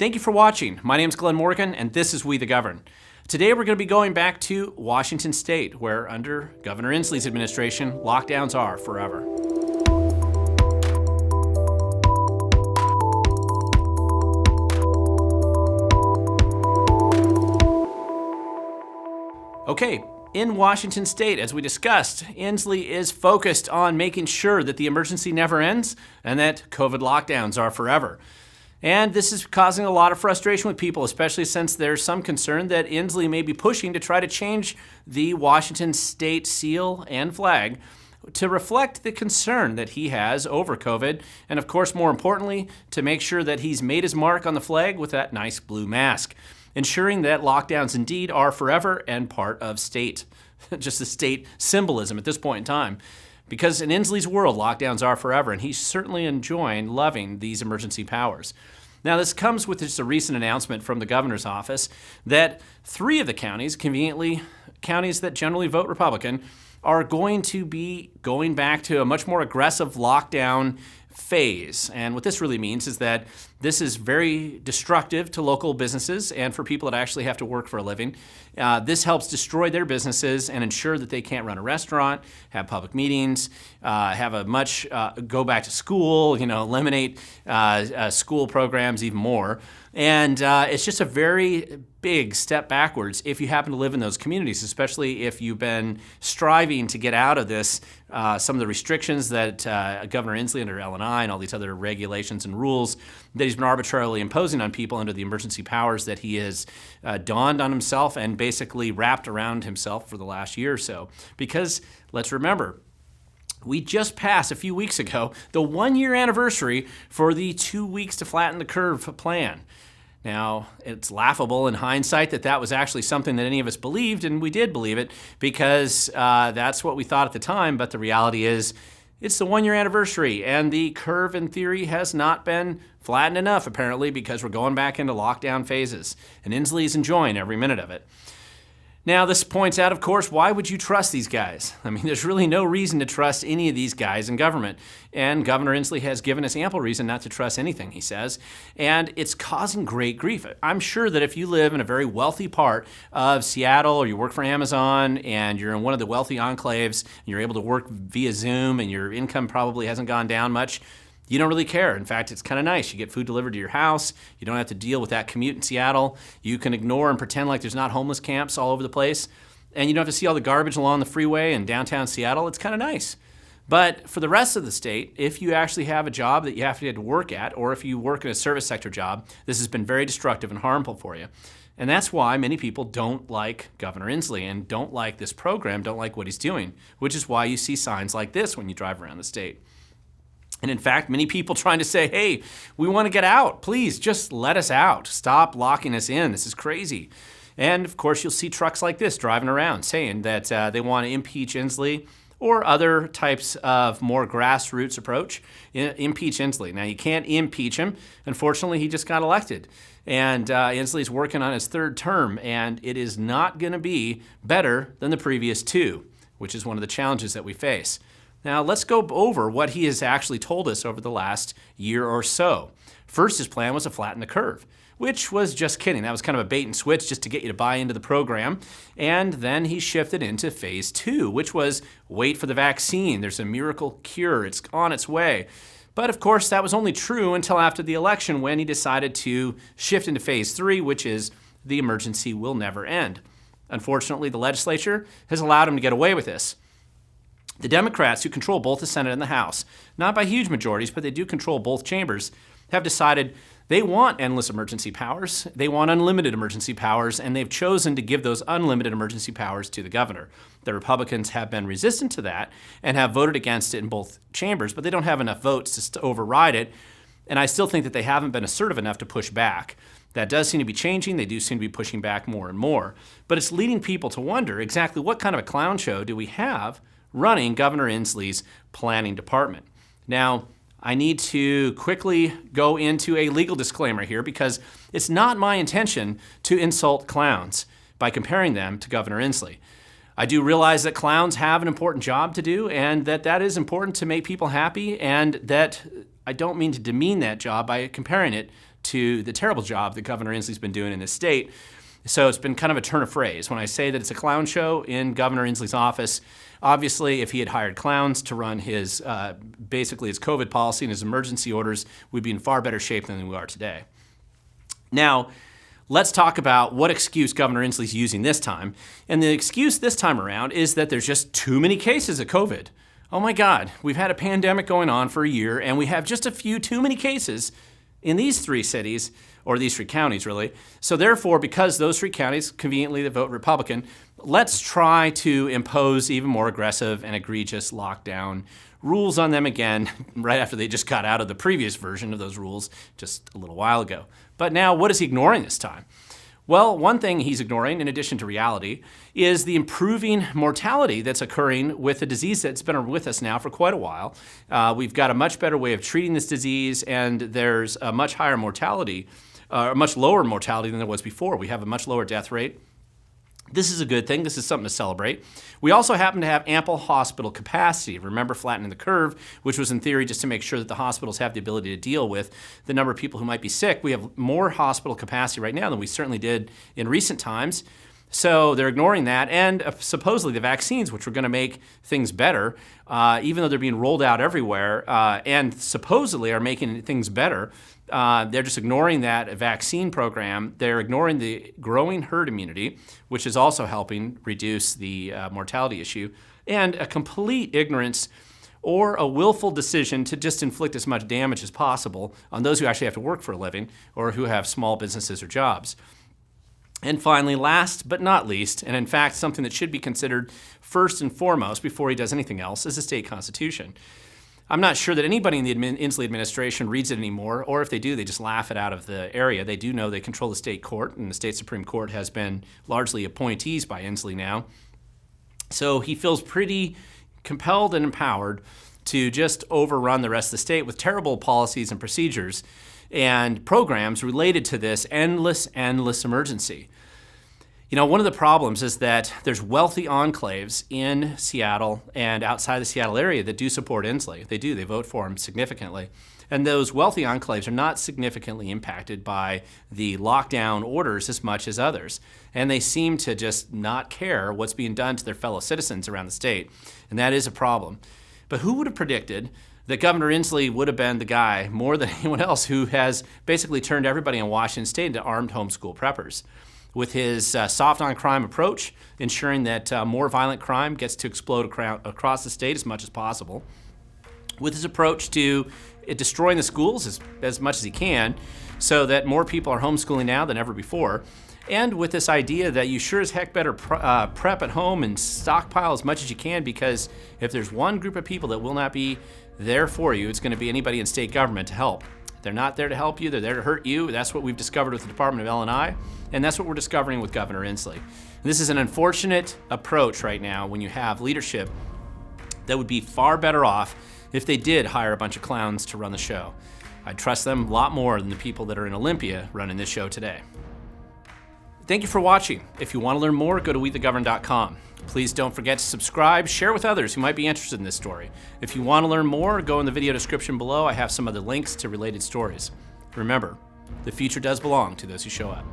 Thank you for watching. My name is Glenn Morgan, and this is We the Govern. Today we're going to be going back to Washington State, where under Governor Inslee's administration, lockdowns are forever. Okay, in Washington State, as we discussed, Inslee is focused on making sure that the emergency never ends and that COVID lockdowns are forever. And this is causing a lot of frustration with people, especially since there's some concern that Inslee may be pushing to try to change the Washington State seal and flag to reflect the concern that he has over COVID, and of course, more importantly, to make sure that he's made his mark on the flag with that nice blue mask, ensuring that lockdowns indeed are forever and part of state, just the state symbolism at this point in time. Because in Inslee's world, lockdowns are forever, and he's certainly enjoying loving these emergency powers. Now, this comes with just a recent announcement from the governor's office that 3 of the counties, conveniently counties that generally vote Republican, are going to be going back to a much more aggressive lockdown phase. And what this really means is that this is very destructive to local businesses and for people that actually have to work for a living. This helps destroy their businesses and ensure that they can't run a restaurant, have public meetings, have a much, go back to school, eliminate school programs even more. And it's just a very big step backwards if you happen to live in those communities, especially if you've been striving to get out of this, some of the restrictions that Governor Inslee under L&I and all these other regulations and rules that he's been arbitrarily imposing on people under the emergency powers that he has donned on himself and basically wrapped around himself for the last year or so. Because let's remember, we just passed a few weeks ago the 1-year anniversary for the 2 weeks to flatten the curve plan. Now, it's laughable in hindsight that that was actually something that any of us believed, and we did believe it because that's what we thought at the time, but the reality is it's the 1-year anniversary, and the curve in theory has not been flattened enough, apparently, because we're going back into lockdown phases, and Inslee's enjoying every minute of it. Now, this points out, of course, why would you trust these guys? I mean, there's really no reason to trust any of these guys in government. And Governor Inslee has given us ample reason not to trust anything he says. And it's causing great grief. I'm sure that if you live in a very wealthy part of Seattle or you work for Amazon and you're in one of the wealthy enclaves and you're able to work via Zoom and your income probably hasn't gone down much, you don't really care. In fact, it's kind of nice. You get food delivered to your house. You don't have to deal with that commute in Seattle. You can ignore and pretend like there's not homeless camps all over the place. And you don't have to see all the garbage along the freeway in downtown Seattle. It's kind of nice. But for the rest of the state, if you actually have a job that you have to work at, or if you work in a service sector job, this has been very destructive and harmful for you. And that's why many people don't like Governor Inslee and don't like this program, don't like what he's doing, which is why you see signs like this when you drive around the state. And in fact, many people trying to say, hey, we want to get out. Please, just let us out. Stop locking us in. This is crazy. And of course, you'll see trucks like this driving around saying that they want to impeach Inslee or other types of more grassroots approach. Impeach Inslee. Now, you can't impeach him. Unfortunately, he just got elected. And Inslee's working on his 3rd term, and it is not going to be better than the previous 2, which is one of the challenges that we face. Now, let's go over what he has actually told us over the last year or so. First, his plan was to flatten the curve, which was just kidding. That was kind of a bait and switch just to get you to buy into the program. And then he shifted into phase 2, which was wait for the vaccine. There's a miracle cure. It's on its way. But of course, that was only true until after the election when he decided to shift into phase 3, which is the emergency will never end. Unfortunately, the legislature has allowed him to get away with this. The Democrats, who control both the Senate and the House, not by huge majorities, but they do control both chambers, have decided they want endless emergency powers, they want unlimited emergency powers, and they've chosen to give those unlimited emergency powers to the governor. The Republicans have been resistant to that and have voted against it in both chambers, but they don't have enough votes to override it, and I still think that they haven't been assertive enough to push back. That does seem to be changing. They do seem to be pushing back more and more, but it's leading people to wonder exactly what kind of a clown show do we have running Governor Inslee's planning department. Now, I need to quickly go into a legal disclaimer here because it's not my intention to insult clowns by comparing them to Governor Inslee. I do realize that clowns have an important job to do and that is important to make people happy, and that I don't mean to demean that job by comparing it to the terrible job that Governor Inslee's been doing in this state. So it's been kind of a turn of phrase. When I say that it's a clown show in Governor Inslee's office, obviously if he had hired clowns to run his, basically his COVID policy and his emergency orders, we'd be in far better shape than we are today. Now, let's talk about what excuse Governor Inslee's using this time. And the excuse this time around is that there's just too many cases of COVID. Oh my God, we've had a pandemic going on for a year and we have just a few too many cases in these 3 cities, or these 3 counties really. So therefore, because those 3 counties conveniently they vote Republican, let's try to impose even more aggressive and egregious lockdown rules on them again, right after they just got out of the previous version of those rules just a little while ago. But now, what is he ignoring this time? Well, one thing he's ignoring, in addition to reality, is the improving mortality that's occurring with a disease that's been with us now for quite a while. We've got a much better way of treating this disease, and there's a much higher mortality, a much lower mortality than there was before. We have a much lower death rate. This is a good thing. This is something to celebrate. We also happen to have ample hospital capacity. Remember flattening the curve, which was in theory just to make sure that the hospitals have the ability to deal with the number of people who might be sick. We have more hospital capacity right now than we certainly did in recent times. So they're ignoring that, and supposedly the vaccines, which were going to make things better, even though they're being rolled out everywhere, and supposedly are making things better, they're just ignoring that vaccine program. They're ignoring the growing herd immunity, which is also helping reduce the mortality issue, and a complete ignorance or a willful decision to just inflict as much damage as possible on those who actually have to work for a living or who have small businesses or jobs. And finally, last but not least, and in fact something that should be considered first and foremost before he does anything else, is the state constitution. I'm not sure that anybody in the Inslee administration reads it anymore, or if they do, they just laugh it out of the area. They do know they control the state court, and the state Supreme Court has been largely appointees by Inslee now. So he feels pretty compelled and empowered to just overrun the rest of the state with terrible policies and procedures and programs related to this endless emergency. You know, one of the problems is that there's wealthy enclaves in Seattle and outside the Seattle area that do support Inslee. They do, they vote for him significantly. And those wealthy enclaves are not significantly impacted by the lockdown orders as much as others. And they seem to just not care what's being done to their fellow citizens around the state. And that is a problem. But who would have predicted that Governor Inslee would have been the guy more than anyone else who has basically turned everybody in Washington state into armed homeschool preppers? With his soft on crime approach, ensuring that more violent crime gets to explode across the state as much as possible. With his approach to destroying the schools as much as he can so that more people are homeschooling now than ever before. And with this idea that you sure as heck better prep at home and stockpile as much as you can, because if there's one group of people that will not be there for you, it's going to be anybody in state government to help. They're not there to help you, they're there to hurt you. That's what we've discovered with the Department of L&I, and that's what we're discovering with Governor Inslee. This is an unfortunate approach right now when you have leadership that would be far better off if they did hire a bunch of clowns to run the show. I'd trust them a lot more than the people that are in Olympia running this show today. Thank you for watching. If you want to learn more, go to wethegovern.com. Please don't forget to subscribe, share with others who might be interested in this story. If you want to learn more, go in the video description below. I have some other links to related stories. Remember, the future does belong to those who show up.